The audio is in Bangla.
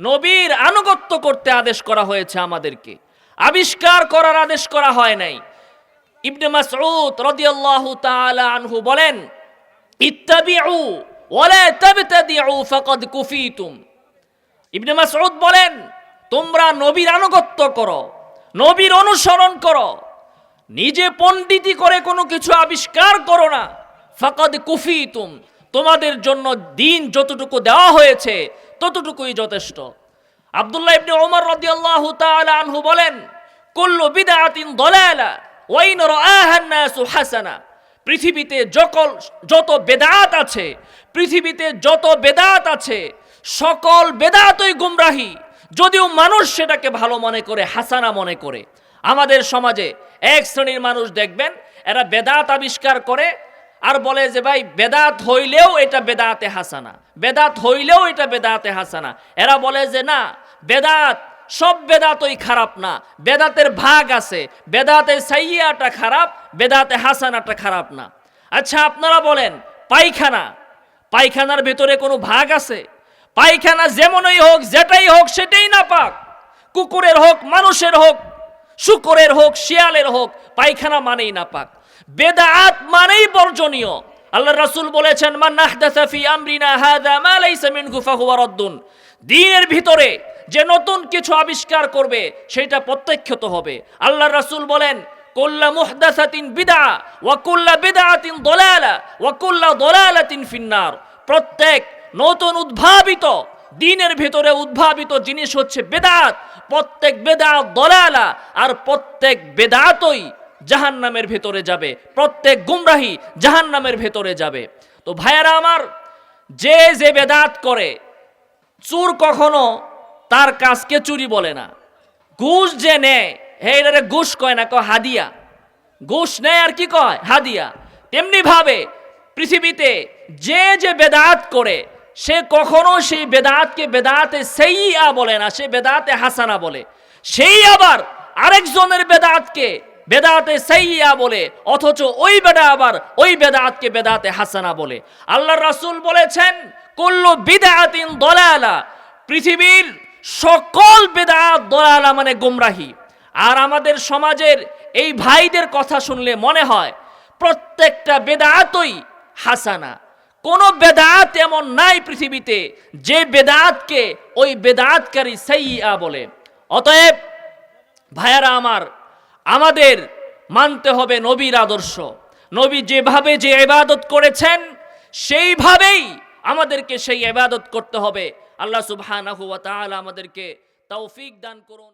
নবীর আনুগত্য করতে আদেশ করা হয়েছে আমাদেরকে, আবিষ্কার করার আদেশ করা হয় নাই। ইবনে মাসউদ রাদিয়াল্লাহু তাআলা আনহু বলেন, ইত্তাবিউ ওয়ালা তাবতাদিউ ফাকাদ কুফিতুম। ইবনে মাসউদ বলেন, তোমরা নবীর আনুগত্য করো, নবীর অনুসরণ করো, নিজে পণ্ডিতি করে কোনো কিছু আবিষ্কার করো না। ফাকাদ কুফিতুম, তোমাদের জন্য দিন যতটুকু দেওয়া হয়েছে ততটুকুই যথেষ্ট। আব্দুল্লাহ ইবনে ওমর রাদিয়াল্লাহু তাআলা আনহু বলেন, কুল্লু বিদআতিন দালালা ওয়া ইন রাআহা আন-নাসু হাসানা। পৃথিবীতে যত বেদাত আছে, পৃথিবীতে যত বেদাত আছে, সকল বেদাতই গুমরাহি, যদিও মানুষ সেটাকে ভালো মনে করে, হাসানা মনে করে। আমাদের সমাজে এক শ্রেণীর মানুষ দেখবেন, এরা বেদাত আবিষ্কার করে আর বলে যে ভাই বেদাত হইলেও এটা বেদাতে হাসানা, বেদাত হইলেও এটা বেদাতে হাসানা। এরা বলে যে না, বেদাত সব বেদাতই খারাপ না, বেদাতের ভাগ আছে, বেদাতে সাইয়্যাটা খারাপ, বেদাতে হাসানাটা খারাপ না। আচ্ছা আপনারা বলেন, পায়খানার ভেতরে কোনো ভাগ আছে? পায়খানা যেমনই হোক, যেটাই হোক, সেটাই না পাক। কুকুরের হোক, মানুষের হোক, শুকরের হোক, শিয়ালের হোক, পায়খানা মানেই না পাক। বেদাত মানেই বর্জনীয়। আল্লাহ রাসূল বলেছেন, মান আহদাসা ফি আমরিনা হাযা মা লাইসা মিনহু ফাহুয়া রাদ্দুন। দ্বীনের ভিতরে যে নতুন কিছু আবিষ্কার করবে সেটা প্রত্যাখ্যাত হবে। আল্লাহ রাসূল বলেন, কুল্লু মুহদাসাতিন বিদআ ওয়া কুল্লু বিদআতিন দালালা ওয়া কুল্লু দালালাতিন ফিন্নার। প্রত্যেক নতুন উদ্ভাবিত, দ্বীনের ভিতরে উদ্ভাবিত জিনিস হচ্ছে বেদাত। প্রত্যেক বেদাত দালালা, আর প্রত্যেক বেদাতই জাহান্নামের ভেতরে যাবে, প্রত্যেক গুমরাহি জাহান্নামের ভেতরে যাবে। তো ভাইয়েরা আমার, যে বেদাত করে, চোর কখনো তার কাজকে চুরি বলে না। ঘুষ যে নেয়, হে এটারে ঘুষ কয় না, কয় হাদিয়া। ঘুষ নেয় আর কি কয়? হাদিয়া। তেমনি ভাবে পৃথিবীতে যে বেদাত করে, সে কখনো সেই বেদাতকে বেদাতে সাইয়্যা বলে না, সে বেদাতে হাসানা বলে। সেই আবার আরেকজনের বেদাতকে বেদাতে সাইয়্যা বলে, অথচ ওই বেদা আবার ওই বেদাতকে বেদাতে হাসানা বলে। আল্লাহর রাসূল বলেছেন, কুল্লু বিদআতিন দালালা। পৃথিবীর সকল বেদাত দালালা মানে গুমরাহি। আর আমাদের সমাজের এই ভাইদের কথা শুনলে মনে হয় প্রত্যেকটা বেদাতই হাসানা। কোন বেদাত এমন নাই পৃথিবীতে যে বেদাতকে ওই বেদাতকারী সাইয়্যা বলে। অতএব ভাইয়ারা আমার, আমাদের মানতে হবে নবীর আদর্শ। নবী যেভাবে যে ইবাদত করেছেন সেইভাবেই আমাদেরকে সেই ইবাদত করতে হবে। আল্লাহ সুবহানাহু ওয়া তাআলা আমাদেরকে তৌফিক দান করুন।